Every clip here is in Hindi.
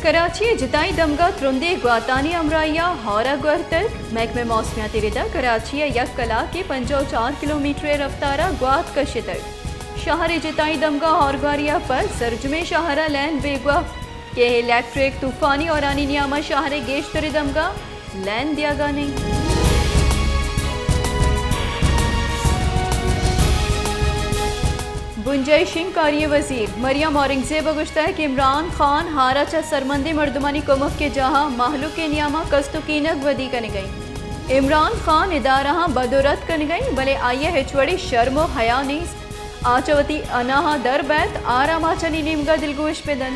कराची जिताई दमगा त्रुंदे ग्वातानी अमराइया हौरा ग्वर्तर महकमे मौसमियाती रिदा कराची यक कला के 54 किलोमीटर रफ्तारा ग्वात कशितर शहर जिताई दमगा और ग्वारिया पर सरजमे शहरा लैन बेगवा के इलेक्ट्रिक तूफानी और आनी नियामा शहर गेश्तरी दमगा लैन दियागा नहीं। गुंजाइशिंग कार्य वजीर मरियम औरंगजेब गुश्ता है कि इमरान खान हारा चा सरमंदी मर्दमानी कुमक के जहाँ महलुक के नियामा कस्तुकीनक वदी कन गई इमरान खान इदारा बदौरत कन गई भले आइए हिचवड़ी शर्म हया नहीं आचवती अनाहा दर बैत आरामा चनी निमगा दिलगोश पेदन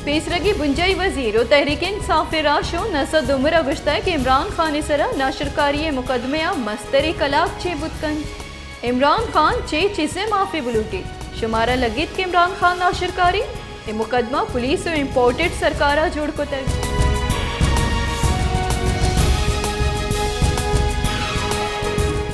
पेसरगी बुंजई वजीर और तहरीक इंसाफ राशो नसद उमर गुश्ता है कि इमरान खान सरा नाशरकारी मुकदमे मस्तरी कलाक चे बुतकन इमरान खान चे चीजें माफी बुलूटी शुमारा लगित कि इमरान खान नाशरकारी ये मुकदमा पुलिस और इम्पोर्टेड सरकारा जोड़ को तक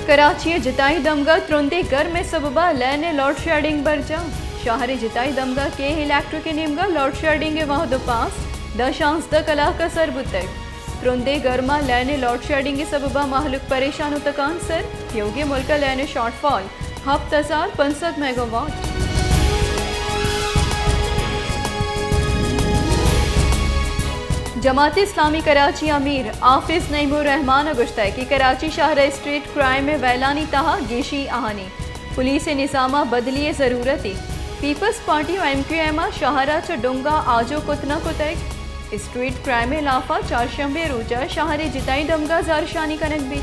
कराची जिताई दमगा त्रुंदे घर में सबबा लैने लॉर्ड शेडिंग बरजा शहर जिताई दमगा के इलेक्ट्रिक निमगा लॉर्ड शेडिंग वहद पास दशांश द कला का सर बुतक त्रुंदे गर्मा लैने लॉर्ड शेडिंग सबबा महलुक परेशान तकान सर योगी मुल्क लैने शॉर्टफॉल 7,065 मेगावाट। जमात इस्लामी कराची अमीर आफिज नईमुर रहमान गुश्ता है कि कराची शहर स्ट्रीट क्राइम में वैलानी तहा गेशी आहानी पुलिस निज़ामा बदली ज़रूरती पीपल्स पार्टी और MQM शहरा च डोंगा आजो कुतना कुतक स्ट्रीट क्राइम में लाफा चारशंबे रोजा शहर जिताई दमगा जारशानी कनक भी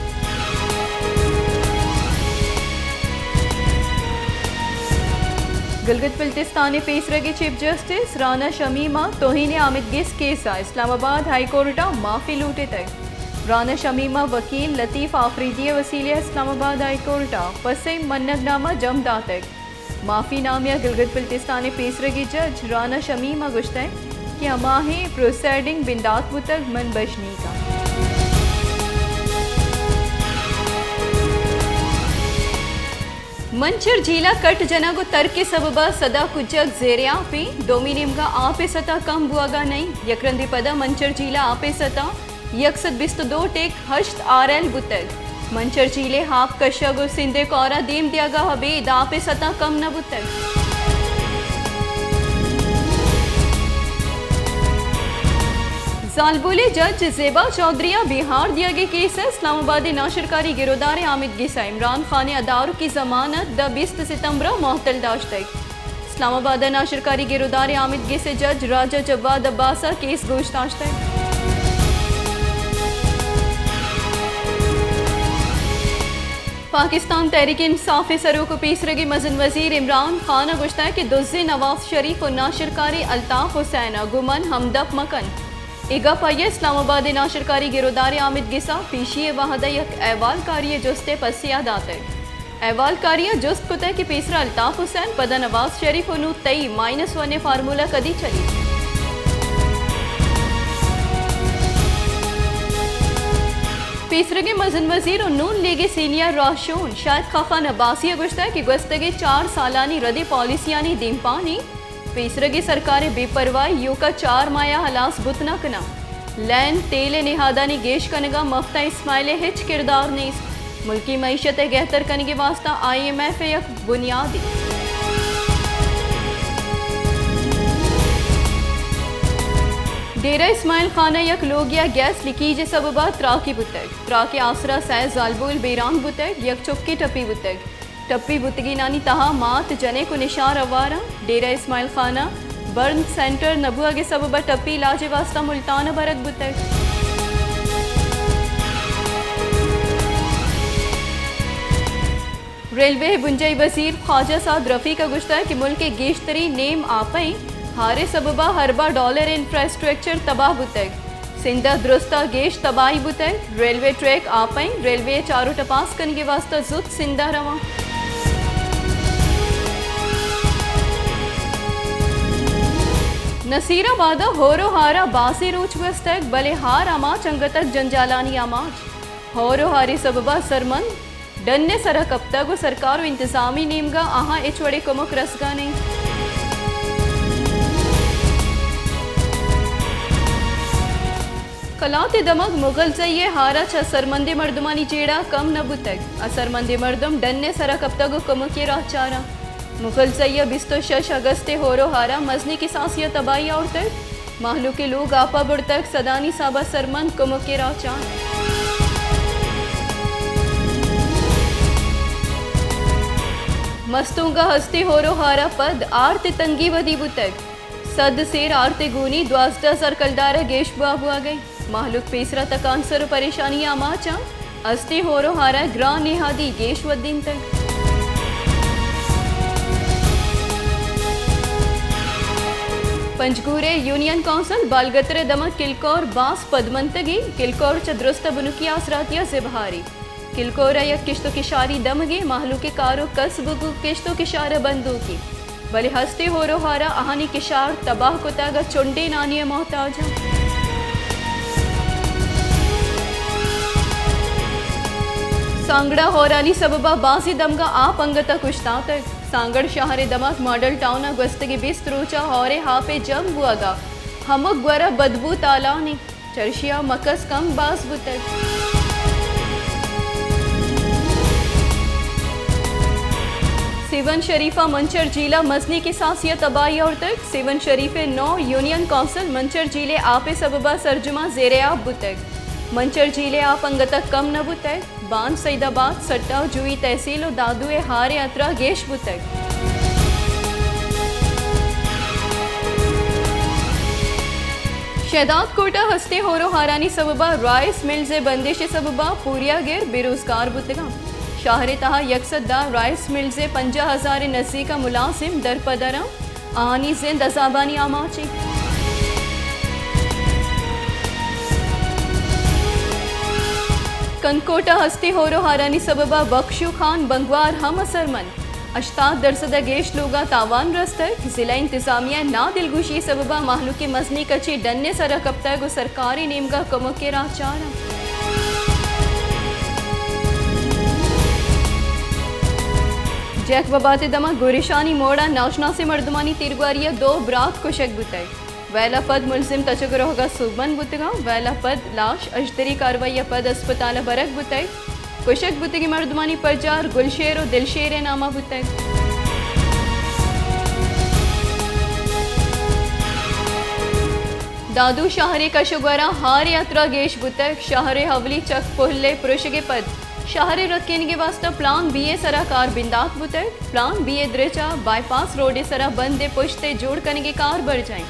गिलगित बिल्तिस्तान पेसरगी चीफ जस्टिस राना शमीमा तोहीन आमिद गिस केसा इस्लामाबाद हाई कोर्टा माफी लूटे तक राना शमीमा वकील लतीफ़ आफरीदी वसीले इस्लामाबाद हाई कोर्टा पसे मन्नतनामा जमदा तक माफी नामिया गिलगित बिल्तिस्तान पेसरगी जज राना शमीमा गुश्ता है कि अमाहे प्रोसेडिंग बिंदात मुतक मन बशनी का मंचर झीला कट जना को तर्क के सबबा सदा कुजक जेरिया पे डोमिनियम का आपे सता कम बुआगा नहीं यकरंदी पदा मंचर झीला आपे सता 122 टेक हश्त RL बुतक मंचर झीले हाफ कशगो सिंधे कौरा दीम दियागा हबे दापे सता कम न बुतक जालबोले जज जेबा चौधरिया बिहार दिया गया केस है इस्लामाबादी नाशरकारी गिरोदार आमिद गिसा इमरान खान अदार की जमानत द 20 सितंबर मोहतल दाश्त इस्लामाबाद नाशरकारी गिरोदार आमिद गिसे जज राजा जवाद अब्बासा केस गोश्ताश्त है। पाकिस्तान तहरीक इंसाफ सरों को पेसरगी मजन वजीर इमरान खान गुश्ता है कि दुज़्ज़े नवाज शरीफ और नाशरकारी अल्ताफ हुसैन गुमन हमदफ मकन इगा पाइया इस्लामाबाद नाशरकारी गिरोदार आमिद गिसा पीशी वहदा यक अहवाल कारिय जुस्ते पसिया दाते अहवाल कारिय जुस्त कुतः कि पेसरा अल्ताफ हुसैन पदा नवाज शरीफ उनु तई -1 फार्मूला कदी चली पेसरगे मजन वजीर और नून लीग सीनियर राशून शायद खाफा नबासी गुश्ता है कि गुस्तगे 4 सालानी रदी पॉलिसियानी दिमपानी पेसरगी सरकार बेपरवाही यू का 4 माया हलास बुतना कना लैन तेल निहादानी गेश कनगा मफ्ता इस्माइल हिच किरदार ने मुल्की मीशत गहतर कन के वास्ता IMF यक बुनियादी डेरा इस्माइल खाना यक लोगिया गैस लीकेज सबबा त्राकी बुतक त्राके आसरा सैज जालबोल बेरांग बुतक यक चुपकी टपी बुतक टप्पी बुतगी नानी तहा मात जने को निशार अवारा डेरा इस्माइल खाना बर्न सेंटर नबुआ के सबबा टप्पी लाजे वास्ता मुल्तान भरत बुतक रेलवे बुंजई वजीर ख्वाजा साद रफ़ी का गुश्ता है कि मुल्क के गेशतरी नेम आपई हारे सबबा हरबा डॉलर इंफ्रास्ट्रक्चर तबाह बुतक सिंधा दुरुस्ता गेश तबाही बुतक रेलवे ट्रैक आपई रेलवे चारों टपास कन के वास्ता जुत सिंधा रवा नसीराबाद होरो हारा बासी रोच वस्तक बले हार आमा चंगतक जंजालानी आमाज होरो हारी सबबा सरमंद डन्ने सरा कब तक सरकार इंतजामी नीमगा आहा इचवड़े कुमुक रसगा नहीं कलाते दमक मुगल जइये हारा छ सरमंदे मर्दमानी जेड़ा कम न बुतक असरमंदे मर्दम डन्ने सरा कब तक कुमुक राचारा मुगल जइया 26 अगस्ते होरो हारा मजनी की सासिया तबाही और तक माहलू के लोग आपा बुड़तक सदानी साबा सरमंद कुमुक के राचार मस्तूंगा हस्ते होरो हारा पद आरते तंगी वदी बुतक सद सेर आरते गुनी द्वास्टा सरकलदारा गेश बाबू आ गई माहलुक पेसरा तकान सर परेशानी आमाचा अस्ते होरो हारा ग्रां नेहादी गेश वद्दीन तक पंचगूरे यूनियन काउंसिल बालगतरे दमक किलकोर बास पदमंतगी किलकोर चद्रुस्त बुनुकी आसरातिया जिबहारी किलकोरा या किश्तो किशारी दमगे माहलू के कारो कसबुगु किश्तो किशारा बंदूकी भले हस्ते होरो हारा आहानी किशार तबाह कुतागा चुंडे नानिय मोहताजा सांगड़ा होरानी सबबा बासी दमगा आप अंगता कुश्ता तक सांगड़ शहरे दमक मॉडल टाउन गस्तगी बिस्तरूचा हौरे हापे जम बुआगा हमक ग्वरा बदबू तालानी चर्शिया मकस कम बास बुतक सिवन शरीफा मंचर जिला मजनी की सासिया तबाही और तक सिवन शरीफे 9 यूनियन काउंसिल मंचर जिले आपे सबबा सरजुमा जेरे आप बुतक मंचर जिले आप अंगतक कम न बुतक बान सईदाबाद सट्टा जुई तहसील और दादुए हारे अतरा गेश बुतक शहदाद कोटा हस्ते होरो हारानी सबबा राइस मिल से बंदिश सबबा पूरिया गिर बेरोजगार बुतगा शाहरे तहा यकसदा राइस मिल से 50,000 नज़दीका मुलाजिम दरपदरा आनी जिंद अजाबानी आमाची कनकोटा हस्ते होरो हारानी सबबा बख्शू खान बंगवार हम असरमंद 88% गेश लोगा तावान रस्तक जिला इंतजामिया ना दिलगुशी सबबा माहलू के मजनी कची डन्ने सरा कब तक सरकारी नेमगा कमुक के राचारा जैक बबाते दमा गुरिशानी मोड़ा नाचना से मर्दमानी तिरगुआरिया 2 ब्रात कुशक बुतक वैला पद मुलजिम तचगरोहगा सुबन बुतगा वैला पद लाश अजदरी कार्रवाई पद अस्पताल बरक बुतक कुशक बुतगी मर्दमानी परजार गुलशेर और दिलशेर नामा बुतक दादू शाहरे कशगवरा हार यात्रा गेश बुतक शाहरे हवली चक पुहले पुरुष के पद शाहरे रखेन के वास्ता प्लान बीए सरा कार बिंदात बुतक प्लान बीए द्रेचा बाईपास रोडे सरा बंदे पुश्ते जोड़ करने के कार बढ़ जाए